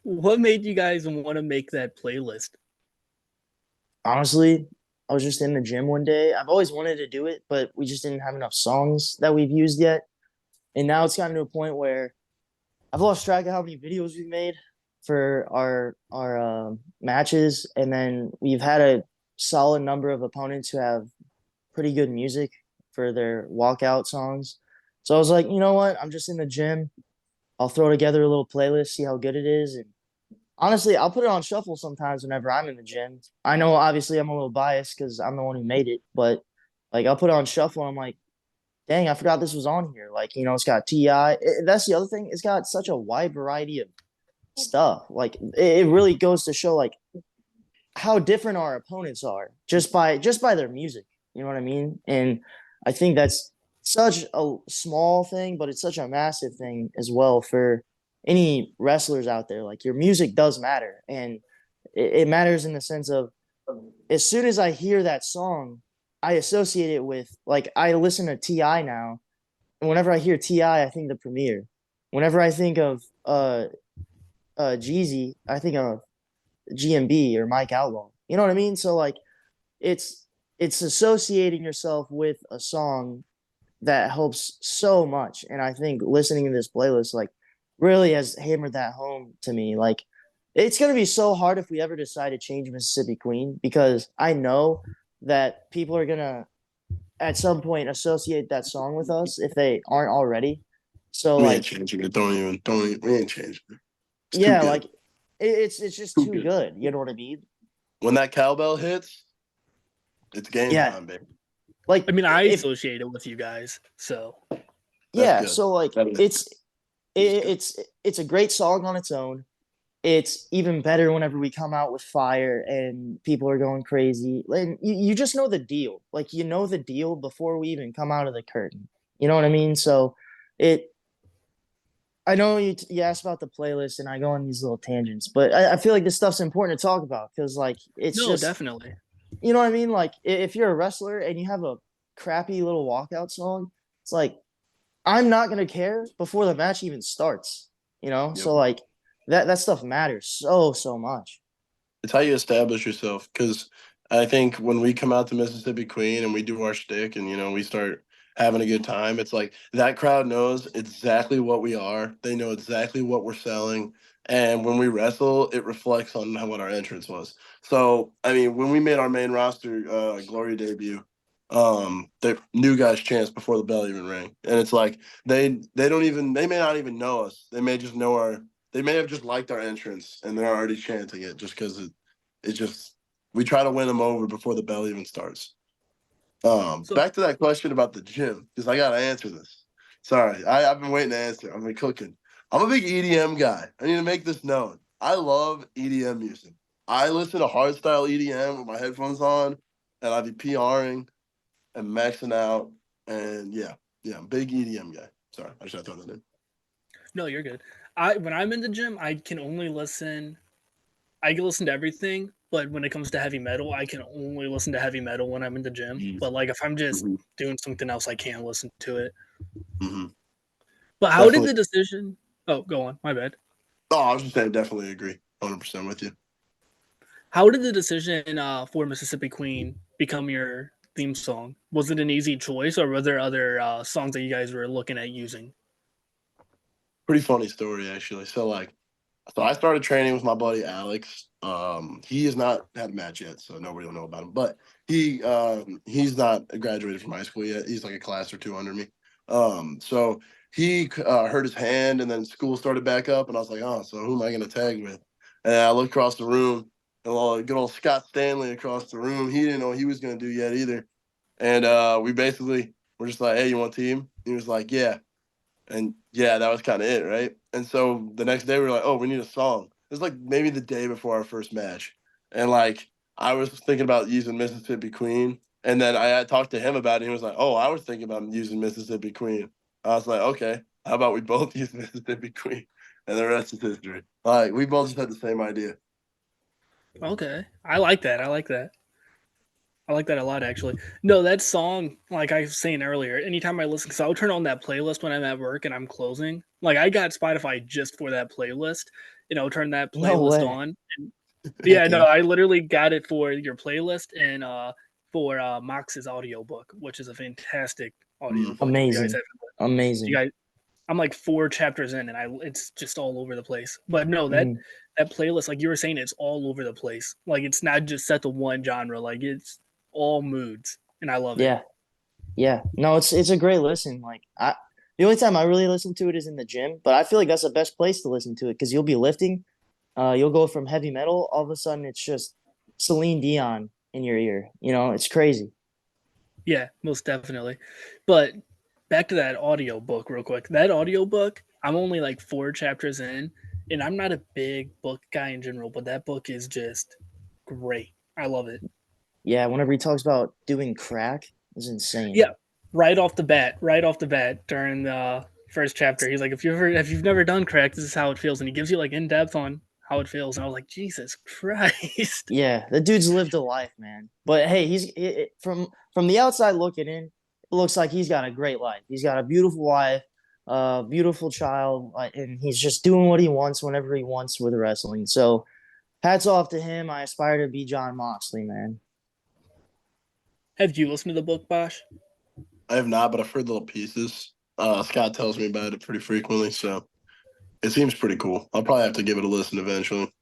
What made you guys want to make that playlist? Honestly, I was just in the gym one day. I've always wanted to do it, but we just didn't have enough songs that we've used yet. And now it's gotten to a point where I've lost track of how many videos we've made for our matches, and then we've had a solid number of opponents who have pretty good music for their walkout songs. So I was like, you know what? I'm just in the gym. I'll throw together a little playlist, see how good it is, and honestly, I'll put it on shuffle sometimes whenever I'm in the gym. I know obviously I'm a little biased because I'm the one who made it, but like I'll put it on shuffle and I'm like, dang, I forgot this was on here. Like, it's got T.I. That's the other thing. It's got such a wide variety of stuff. Like it really goes to show like how different our opponents are just by their music. You know what I mean? And I think that's such a small thing, but it's such a massive thing as well for any wrestlers out there. Like your music does matter, and it matters in the sense of as soon as I hear that song, I associate it with like I listen to Ti now, and whenever I hear Ti, I think the premiere. Whenever I think of Jeezy, I think of GMB or Mike Outlaw. You know what I mean? So like it's it's associating yourself with a song that helps so much. And I think listening to this playlist like really has hammered that home to me. Like it's gonna be so hard if we ever decide to change Mississippi Queen because I know that people are gonna at some point associate that song with us if they aren't already. So we ain't like changing it. Don't even. We ain't changing it. It's too yeah, like good. It's just Too too good. good. You know what I mean? When that cowbell hits, it's game Yeah. time, baby. Like I mean, I if associate it with you guys, so That's yeah, good. so like That is, it, good. it's a great song on its own. It's even better whenever we come out with fire and people are going crazy. And you just know the deal. Like you know the deal before we even come out of the curtain. You know what I mean? So it I know you asked about the playlist and I go on these little tangents, but I feel like this stuff's important to talk about because like it's no, just definitely. you know what I mean? Like if you're a wrestler and you have a crappy little walkout song, it's like I'm not gonna care before the match even starts. You know, Yep. so like that stuff matters so much. It's how you establish yourself. Because I think when we come out to Mississippi Queen and we do our shtick and we start having a good time, it's like that crowd knows exactly what we are. They know exactly what we're selling. And when we wrestle, it reflects on what our entrance was. So I mean, when we made our main roster Glory debut, the new guys chance before the bell even rang. And it's like they may not even know us. They may just know our they may have just liked our entrance and they're already chanting it just because it just we try to win them over before the bell even starts. So Back to that question about the gym because I gotta answer this. Sorry, I've been waiting to answer. I've been cooking. I'm a big EDM guy. I need to make this known. I love EDM music. I listen to hardstyle EDM with my headphones on, and I be PRing and maxing out. And yeah, I'm a big EDM guy. Sorry, I should have thrown that in. no, you're good. I when I'm in the gym, I can only listen. I can listen to everything, but when it comes to heavy metal, I can only listen to heavy metal when I'm in the gym. But like if I'm just Mm-hmm. doing something else, I can't listen to it. Mm-hmm. But how did Definitely. the decision? Oh, go on. My bad. Oh, I was just saying, definitely agree, 100% with you. How did the decision for Mississippi Queen become your theme song? Was it an easy choice, or were there other songs that you guys were looking at using? Pretty funny story actually. So I started training with my buddy Alex. He has not had a match yet, so nobody will know about him. But he's not graduated from high school yet. He's like a class or two under me. So he hurt his hand, and then school started back up, and I was like, oh, so who am I going to tag with? And I looked across the room, and good old Scott Stanley across the room. He didn't know what he was going to do yet either. And we basically were just like, hey, you want a team? He was like, yeah. And yeah, that was kind of it, right? And so the next day we were like, oh, we need a song. It was like maybe the day before our first match. And like I was thinking about using Mississippi Queen. And then I had talked to him about it. And he was like, oh, I was thinking about using Mississippi Queen. I was like, okay, how about we both use Mississippi Queen? And the rest is history. Like we both just had the same idea. Okay, I like that. I like that. I like that a lot, actually. No, that song, like I was saying earlier, anytime I listen, because I'll turn on that playlist when I'm at work and I'm closing. Like I got Spotify just for that playlist. Turn that No playlist way. on. And, yeah, Heck no, yeah. I literally got it for your playlist and for Mox's audiobook, which is a fantastic audiobook. If you guys Amazing. have, if you Amazing. guys, I'm like 4 chapters in, and it's just all over the place. But no, that Mhm. that playlist, like you were saying, it's all over the place. Like it's not just set to one genre. Like it's all moods, and I love it. Yeah. Yeah. No, it's a great listen. Like I the only time I really listen to it is in the gym, but I feel like that's the best place to listen to it because you'll be lifting. You'll go from heavy metal, all of a sudden it's just Celine Dion in your ear. You know, it's crazy. Yeah, most definitely. But back to that audio book real quick. That audio book, I'm only like 4 chapters in, and I'm not a big book guy in general, but that book is just great. I love it. Yeah, whenever he talks about doing crack, it's insane. Yeah, right off the bat during the first chapter, he's like, if you've never done crack, this is how it feels, and he gives you like in depth on how it feels, and I was like, Jesus Christ. Yeah, the dude's lived a life, man. But hey, from the outside looking in, it looks like he's got a great life. He's got a beautiful wife, a beautiful child, and he's just doing what he wants whenever he wants with wrestling. So hats off to him. I aspire to be John Moxley, man. Have you listened to the book, Bosch? I have not, but I've heard little pieces. Scott tells me about it pretty frequently, so it seems pretty cool. I'll probably have to give it a listen eventually.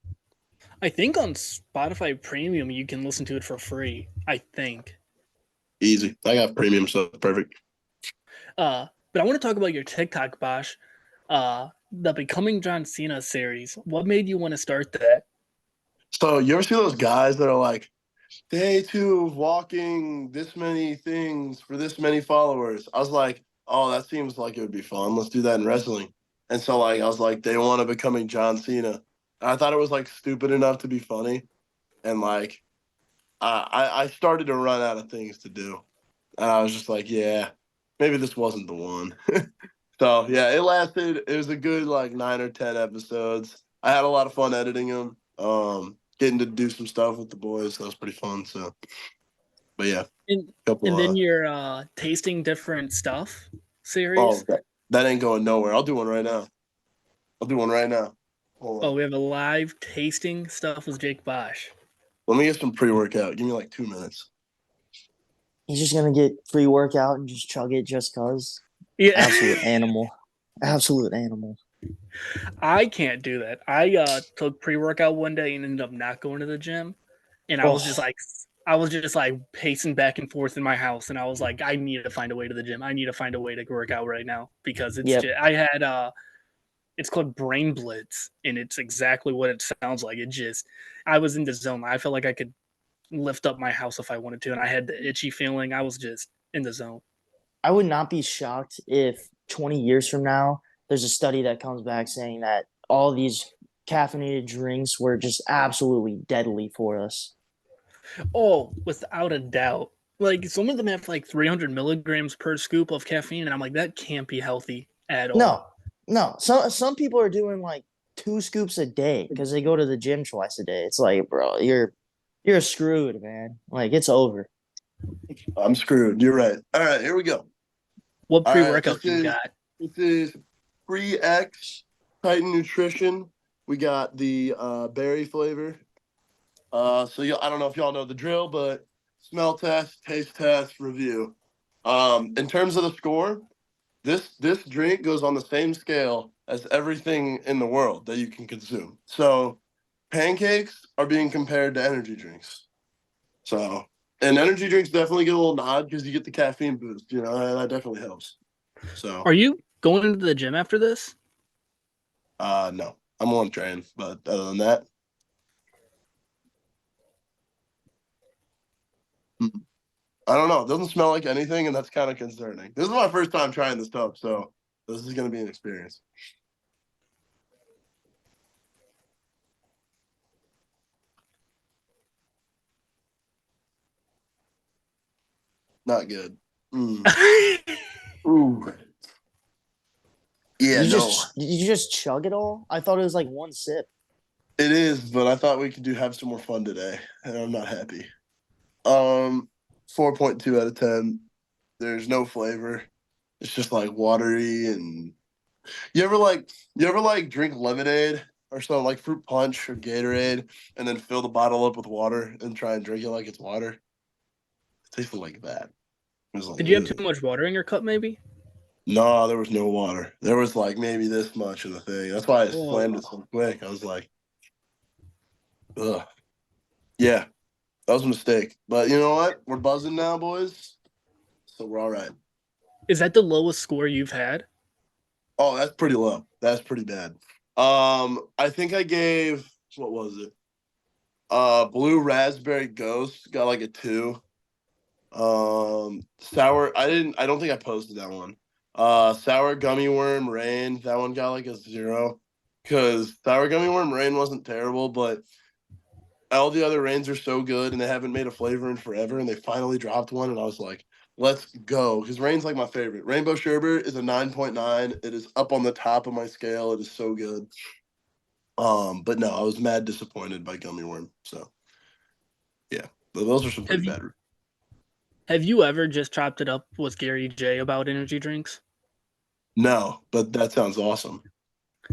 I think on Spotify Premium you can listen to it for free. I think. Easy. I got premium, so perfect. But I want to talk about your TikTok, Bosch. the Becoming John Cena series. What made you want to start that? So you ever see those guys that are like, day 2 of walking this many things for this many followers? I was like, oh, that seems like it would be fun. Let's do that in wrestling. And so like I was like, day 1 of becoming John Cena. And I thought it was like stupid enough to be funny. And like I started to run out of things to do. And I was just like, yeah, maybe this wasn't the one. So yeah, it lasted. It was a good like 9 or 10 episodes. I had a lot of fun editing them. Getting to do some stuff with the boys. That was pretty fun. So, but yeah, And couple. and then your tasting different stuff Oh, series. that ain't going nowhere. I'll do one right now. I'll do one right now. Hold Oh, on. we have a live tasting stuff with Jake Bosch. Let me get some pre-workout. Give me like 2 minutes. He's just gonna get free workout and just chug it just cause. Yeah, Absolute animal. Absolute animal. I can't do that. I took pre workout one day and ended up not going to the gym, and Oh, I was just like pacing back and forth in my house, and I was like, I need to find a way to the gym. I need to find a way to work out right now because it's yep. just I had it's called Brain Blitz, and it's exactly what it sounds like. It just I was in the zone. I felt like I could lift up my house if I wanted to, and I had the itchy feeling. I was just in the zone. I would not be shocked if 20 years from now there's a study that comes back saying that all these caffeinated drinks were just absolutely deadly for us. Oh, without a doubt. Like some of them have like 300 milligrams per scoop of caffeine, and I'm like, that can't be healthy at all. No, no. Some people are doing like 2 scoops a day because they go to the gym twice a day. It's like, bro, you're screwed, man. Like it's over. I'm screwed. You're right. All right, here we go. What All pre right, workout you got? this is Pre-X Titan Nutrition. We got the berry flavor. So I don't know if y'all know the drill, but smell test, taste test, review. In terms of the score, this drink goes on the same scale as everything in the world that you can consume. So pancakes are being compared to energy drinks. So and energy drinks definitely get a little nod because you get the caffeine boost. You know that definitely helps. So Are you going into the gym after this? no, I'm on train, but other than that. I don't know. It doesn't smell like anything, and that's kind of concerning. This is my first time trying this stuff, so this is going to be an experience. Not good. Ooh. Yeah, no. Did you just chug it all? I thought it was like one sip. It is, but I thought we could have some more fun today, and I'm not happy. 4.2 out of 10. There's no flavor. It's just like watery and you ever like drink lemonade or something like fruit punch or Gatorade and then fill the bottle up with water and try and drink it like it's water? It tasted like that. It was like, Did you have ugh. too much water in your cup, maybe? No, there was no water. There was like maybe this much of the thing. That's why I slammed it Oh. so quick. I was like, ugh. Yeah, that was a mistake. But you know what? We're buzzing now, boys. So we're all right. Is that the lowest score you've had? Oh, that's pretty low. That's pretty bad. I think I gave what was it? Blue Raspberry Ghost got like a 2. Sour. I don't think I posted that one. Sour Gummy Worm Rain. That one got like a 0. Because Sour Gummy Worm Rain wasn't terrible, but all the other rains are so good, and they haven't made a flavor in forever, and they finally dropped one, and I was like, let's go. Because Rain's like my favorite. Rainbow Sherbet is a 9.9. It is up on the top of my scale. It is so good. But no, I was mad disappointed by Gummy Worm. So yeah, those are some pretty bad. Have you ever just chopped it up with Gary J about energy drinks? No, but that sounds awesome.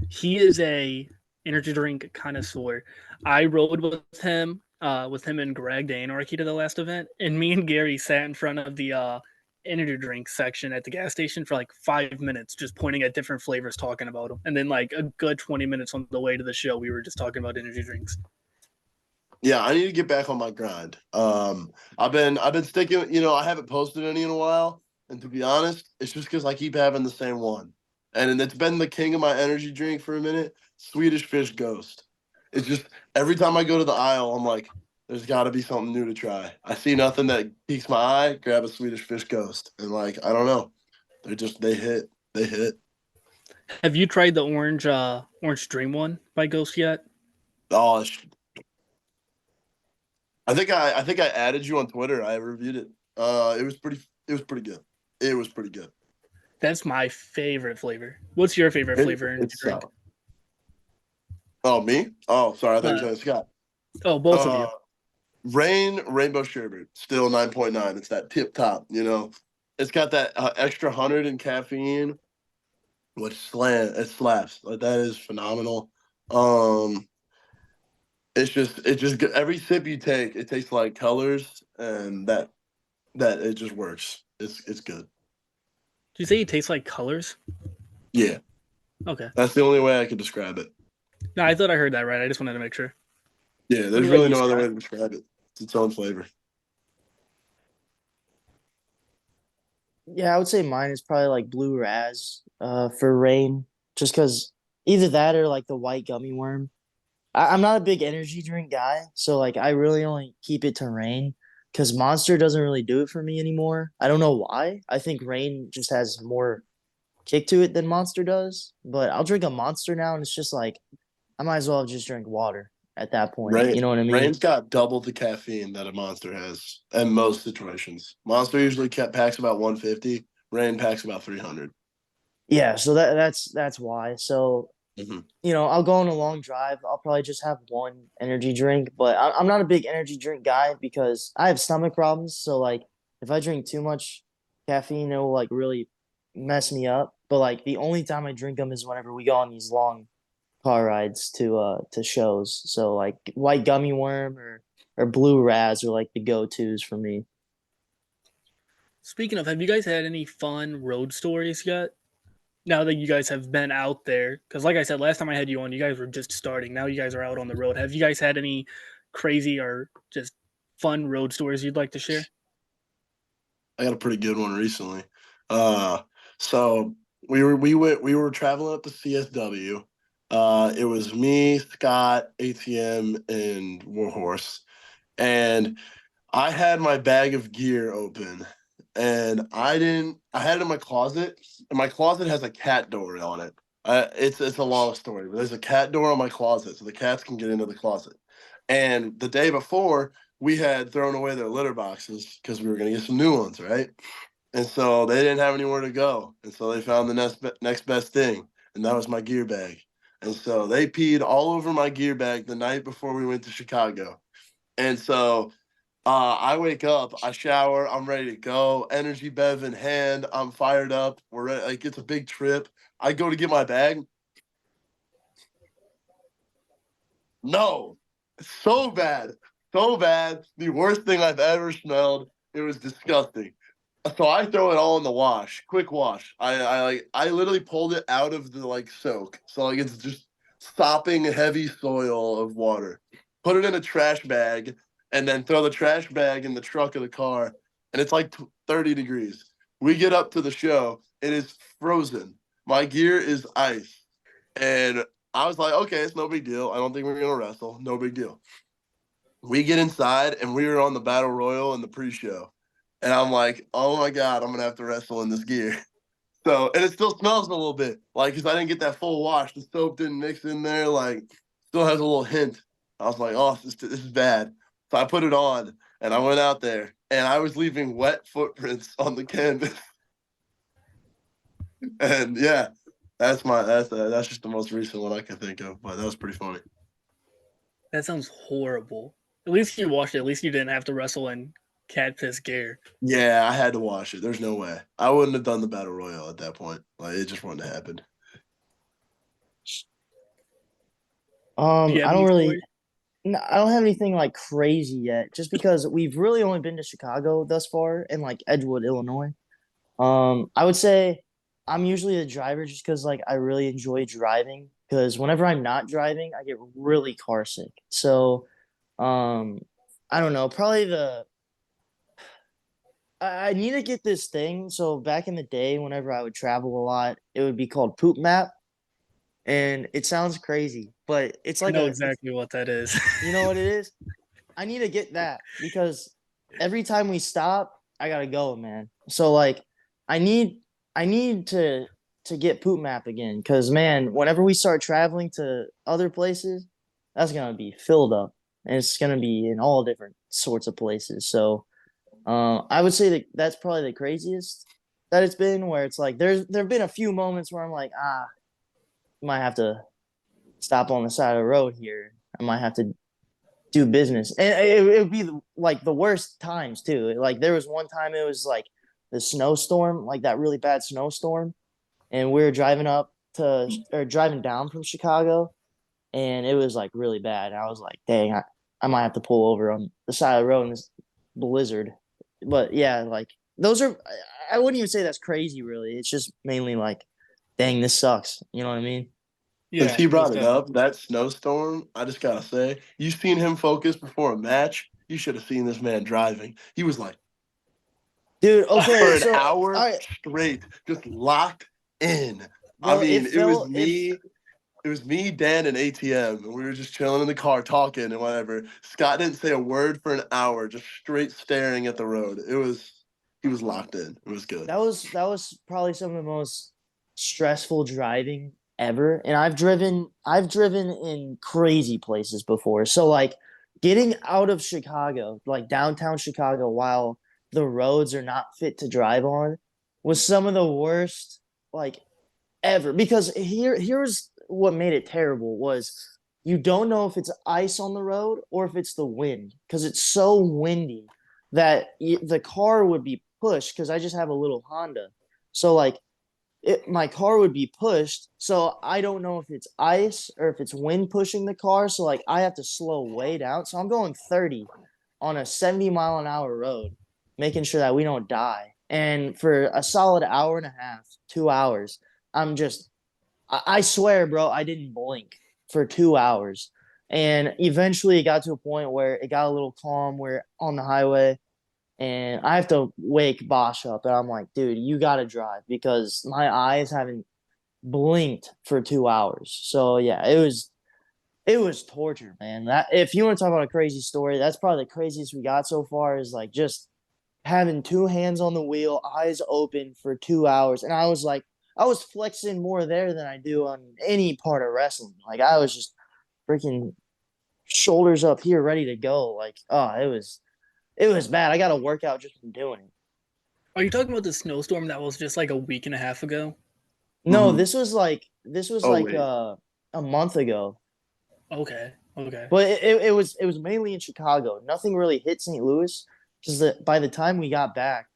He is a energy drink connoisseur. I rode with him and Greg, the Anarchy, to the last event, and me and Gary sat in front of the energy drink section at the gas station for like 5 minutes, just pointing at different flavors, talking about them, and then like a good 20 minutes on the way to the show, we were just talking about energy drinks. Yeah, I need to get back on my grind. I've been sticking. I haven't posted any in a while, and to be honest, it's just because I keep having the same one, and it's been the king of my energy drink for a minute. Swedish Fish Ghost. It's just every time I go to the aisle, I'm like, there's got to be something new to try. I see nothing that piques my eye. Grab a Swedish Fish Ghost, and like I don't know, they hit. Have you tried the orange dream one by Ghost yet? Oh, I think I added you on Twitter. I reviewed it. It was pretty good. It was pretty good. That's my favorite flavor. What's your favorite flavor in It's drink? Oh, me? Oh, sorry. I thought you Uh, were saying Scott. oh, both of Uh, you. Rainbow Sherbet, still 9.9. It's that tip top, you know. It's got that extra 100 in caffeine, which it slaps. Like that is phenomenal. Um, it just every sip you take, it tastes like colors, and that it just works. It's good. Do you say it tastes like colors? Yeah, Okay. that's the only way I could describe it. No, I thought I heard that right. I just wanted to make sure. Yeah, What there's about really you, no other way Scott? to describe it. It's its own flavor. Yeah, I would say mine is probably like blue raz for rain, just because either that or like the white gummy worm. I'm not a big energy drink guy, so like I really only keep it to rain because Monster doesn't really do it for me anymore. I don't know why. I think rain just has more kick to it than Monster does, but I'll drink a Monster now, and it's just like I might as well just drink water at that point. You know what I mean? Rain's got double the caffeine that a Monster has in most situations. Monster usually packs about 150. Rain packs about 300. Yeah, so that's why. So Mm-hmm. I'll go on a long drive. I'll probably just have one energy drink, but I'm not a big energy drink guy because I have stomach problems. So like, if I drink too much caffeine, it will like really mess me up. But like, the only time I drink them is whenever we go on these long car rides to shows. So like, white gummy worm or blue raz are like the go tos for me. Speaking of, have you guys had any fun road stories yet? Now that you guys have been out there, because like I said, last time I had you on, you guys were just starting. Now you guys are out on the road. Have you guys had any crazy or just fun road stories you'd like to share? I got a pretty good one recently. Uh, so we were traveling up to CSW. It was me, Scott, ATM, and Warhorse, and I had my bag of gear open, and I didn't. I had it in my closet, and my closet has a cat door on it. It's a long story, but there's a cat door on my closet, so the cats can get into the closet. And the day before, we had thrown away their litter boxes because we were going to get some new ones, right? And so they didn't have anywhere to go, and so they found the next best thing, and that was my gear bag. And so they peed all over my gear bag the night before we went to Chicago. And so I wake up, I shower, I'm ready to go, energy bev in hand, I'm fired up. We're ready, like it's a big trip. I go to get my bag. No, so bad, so bad. The worst thing I've ever smelled. It was disgusting. So I throw it all in the wash, quick wash. I literally pulled it out of the like soak, so like it's just sopping heavy soil of water. Put it in a trash bag, and then throw the trash bag in the trunk of the car, and it's like 30 degrees. We get up to the show, it is frozen. My gear is ice, and I was like, okay, it's no big deal. I don't think we're gonna wrestle. No big deal. We get inside, and we were on the battle royal in the pre-show, and I'm like, oh my god, I'm gonna have to wrestle in this gear. So, and it still smells a little bit, like, because I didn't get that full wash. The soap didn't mix in there, like, still has a little hint. I was like, oh, this is bad. So I put it on, and I went out there, and I was leaving wet footprints on the canvas. And yeah, that's just the most recent one I can think of, but that was pretty funny. That sounds horrible. At least you washed it. At least you didn't have to wrestle in cat piss gear. Yeah, I had to wash it. There's no way. I wouldn't have done the battle royal at that point. Like it just wouldn't have happened. Do you have I don't any really stories? No, I don't have anything like crazy yet, just because we've really only been to Chicago thus far and like Edgewood, Illinois. I would say I'm usually the driver just because like I really enjoy driving. Because whenever I'm not driving, I get really car sick. So, um, I don't know. Probably I need to get this thing. So back in the day, whenever I would travel a lot, it would be called Poop Map, and it sounds crazy, but it's I like know it's exactly what that is. you know what it is. I need to get that because every time we stop, I gotta go, man. So like, I need I need to get Poop Map again because man, whenever we start traveling to other places, that's gonna be filled up, and it's gonna be in all different sorts of places. So I would say that that's probably the craziest that it's been. Where it's like there've been a few moments where I'm like, might have to stop on the side of the road here. I might have to do business, and it would be like the worst times too. Like there was one time it was like the snowstorm, like that really bad snowstorm, and we were driving up to or driving down from Chicago, and it was like really bad. I was like, dang, I might have to pull over on the side of the road in this blizzard. But yeah, like those are I wouldn't even say that's crazy really. It's just mainly like, dang, this sucks. You know what I mean? Since Yeah, he most brought it definitely. up, that snowstorm, I just gotta say, you seen him focus before a match. You should have seen this man driving. He was like Dude, for okay, an so hour all right, straight, just locked in. I bro, mean, it felt it it was me, Dan, and ATM, and we were just chilling in the car talking and whatever. Scott didn't say a word for an hour, just straight staring at the road. He was locked in. It was good. that was probably some of the most stressful driving ever. And I've driven in crazy places before. So like getting out of Chicago, like downtown Chicago while the roads are not fit to drive on was some of the worst like ever because here's what made it terrible was you don't know if it's ice on the road or if it's the wind because it's so windy that the car would be pushed because I just have a little Honda. So like my car would be pushed. So I don't know if it's ice or if it's wind pushing the car. So like I have to slow way down. So I'm going 30 on a 70-mile-an-hour road, making sure that we don't die. And for a solid hour and a half, 2 hours, I'm just I swear, bro, I didn't blink for 2 hours. And eventually it got to a point where it got a little calm. We're on the highway and I have to wake Bosch up. And I'm like, dude, you got to drive because my eyes haven't blinked for 2 hours. So yeah, it was torture, man. That if you want to talk about a crazy story, that's probably the craziest we got so far is like just having two hands on the wheel, eyes open for 2 hours. And I was like, I was flexing more there than I do on any part of wrestling. Like I was just freaking shoulders up here, ready to go. Like, oh, it was bad. I got a workout just from doing it. Are you talking about the snowstorm that was just like a week and a half ago? No, Mm-hmm. this was Oh like wait, a month ago. Okay, okay. But it was mainly in Chicago. Nothing really hit St. Louis because by the time we got back,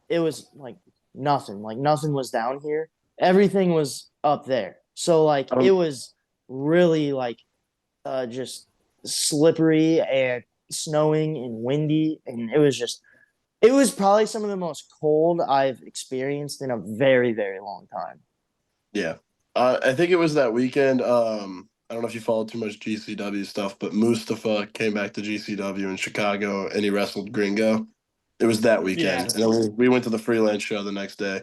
it was like nothing. Like nothing was down here. Everything was up there. So like I it don't. was really like just slippery and snowing and windy and it was probably some of the most cold I've experienced in a very, very long time. Yeah, I think it was that weekend. I don't know if you followed too much GCW stuff, but Mustafa came back to GCW in Chicago and he wrestled Gringo. It was that Yeah. weekend, and then we went to the freelance show the next day.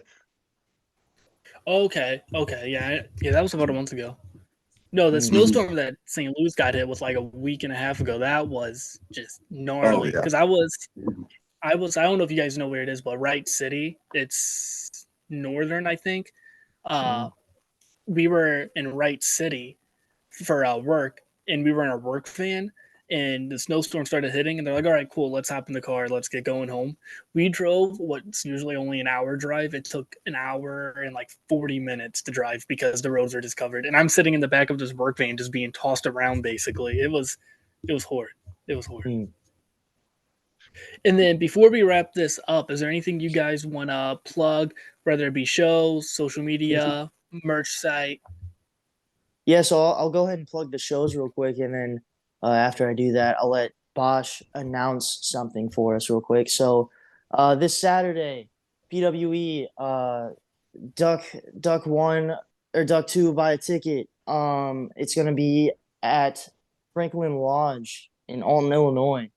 Okay. Okay. Yeah. Yeah. That was about a month ago. No, the Mm. Mhm. snowstorm that St. Louis got hit was like a week and a half ago. That was just Oh gnarly yeah. because I was. I don't know if you guys know where it is, but Wright City. It's northern, I think. Uh, Mm. we were in Wright City for work, and we were in a work van, and the snowstorm started hitting, and they're like, "All right, cool, let's hop in the car, let's get going home." We drove what's usually only an hour drive. It took an hour and like 40 minutes to drive because the roads are just covered, and I'm sitting in the back of this work van, just being tossed around. Basically, it was horrid. It was horrid. Mm. And then before we wrap this up, is there anything you guys want to plug, whether it be shows, social media, merch site? Yeah, so I'll go ahead and plug the shows real quick, and then after I do that, I'll let Bosch announce something for us real quick. So this Saturday, PWE Duck Duck One or Duck Two buy a ticket. It's gonna be at Franklin Lodge in Alton, Illinois.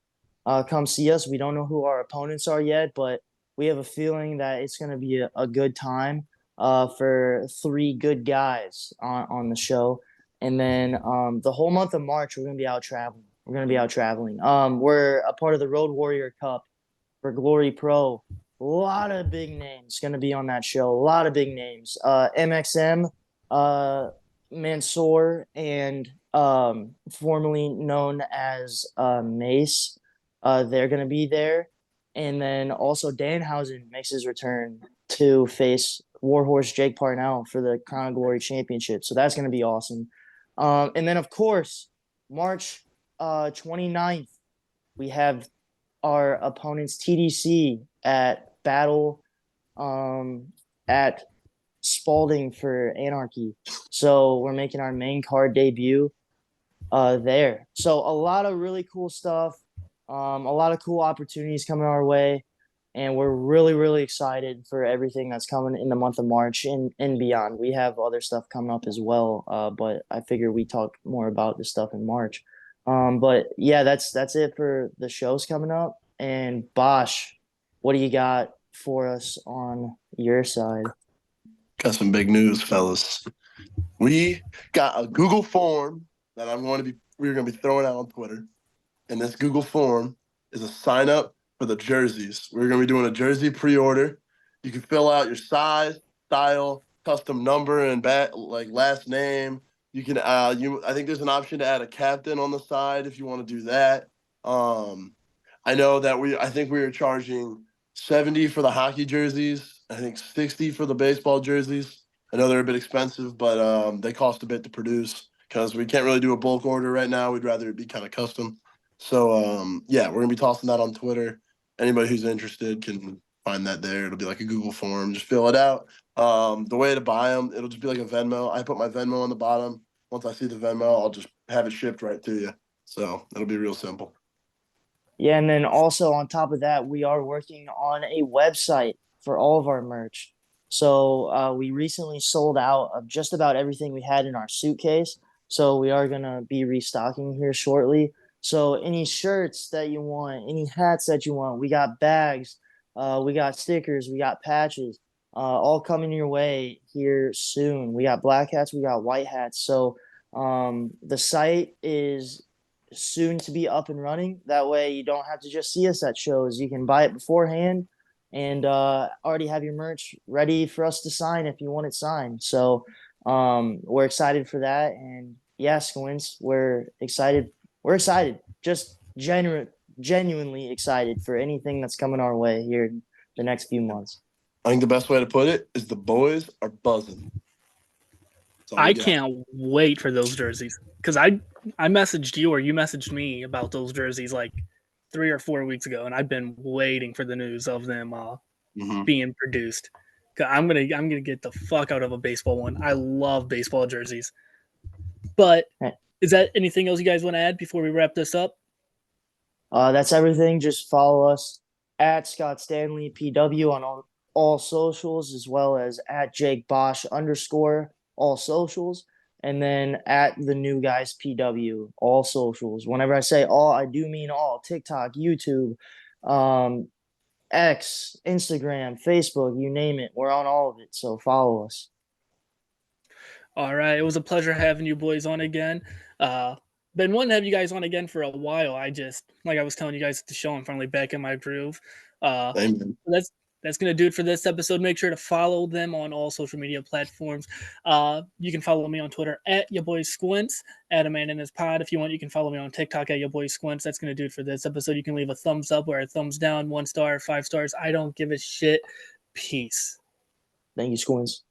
Come see us. We don't know who our opponents are yet, but we have a feeling that it's going to be a good time for three good guys on the show. And then the whole month of March, we're going to be out traveling. We're a part of the Road Warrior Cup for Glory Pro. A lot of big names going to be on that show. A lot of big names. MXM, Mansoor, and formerly known as Mace. They're going to be there. And then also Danhausen makes his return to face Warhorse Jake Parnell for the Crown of Glory Championship. So that's going to be awesome. And then, of course, March 29th, we have our opponents TDC at Battle at Spalding for Anarchy. So we're making our main card debut there. So a lot of really cool stuff, a lot of cool opportunities coming our way. And we're really, really excited for everything that's coming in the month of March and beyond. We have other stuff coming up as well, but I figure we talk more about this stuff in March. But yeah, that's it for the shows coming up. And Bosch, what do you got for us on your side? Got some big news, fellas. We got a Google form that we're going to be throwing out on Twitter. And this Google form is a sign up for the jerseys. We're going to be doing a jersey pre-order. You can fill out your size, style, custom number, and last name. You can I think there's an option to add a captain on the side if you want to do that. I know that I think we were charging $70 for the hockey jerseys. I think $60 for the baseball jerseys. I know they're a bit expensive, but they cost a bit to produce because we can't really do a bulk order right now. We'd rather it be kind of custom. So, yeah, we're going to be tossing that on Twitter. Anybody who's interested can find that there. It'll be like a Google form. Just fill it out. The way to buy them, it'll just be like a Venmo. I put my Venmo on the bottom. Once I see the Venmo, I'll just have it shipped right to you. So it'll be real simple. Yeah, and then also on top of that, we are working on a website for all of our merch. So we recently sold out of just about everything we had in our suitcase. So we are going to be restocking here shortly. So any shirts that you want, any hats that you want, we got bags, we got stickers, we got patches, all coming your way here soon. We got black hats, we got white hats. So the site is soon to be up and running. That way you don't have to just see us at shows. You can buy it beforehand and already have your merch ready for us to sign if you want it signed. So we're excited for that. And yeah, Squints, we're excited. We're excited. Just genuinely excited for anything that's coming our way here in the next few months. I think the best way to put it is the boys are buzzing. I can't wait for those jerseys because I messaged you or you messaged me about those jerseys like 3 or 4 weeks ago, and I've been waiting for the news of them being produced. I'm gonna get the fuck out of a baseball one. I love baseball jerseys. But is that anything else you guys want to add before we wrap this up? That's everything. Just follow us at Scott Stanley PW on all socials, as well as at Jake Bosch _ all socials, and then at the New Guys PW all socials. Whenever I say all, I do mean all. TikTok, YouTube, X, Instagram, Facebook, you name it. We're on all of it, so follow us. All right. It was a pleasure having you boys on again. Been wanting to have you guys on again for a while. I just, like I was telling you guys at the show, I'm finally back in my groove. That's going to do it for this episode. Make sure to follow them on all social media platforms. You can follow me on Twitter at your boy Squints, Adam and in his pod. If you want, you can follow me on TikTok at your boy Squints. That's going to do it for this episode. You can leave a thumbs up or a thumbs down, 1 star, 5 stars. I don't give a shit. Peace. Thank you, Squints.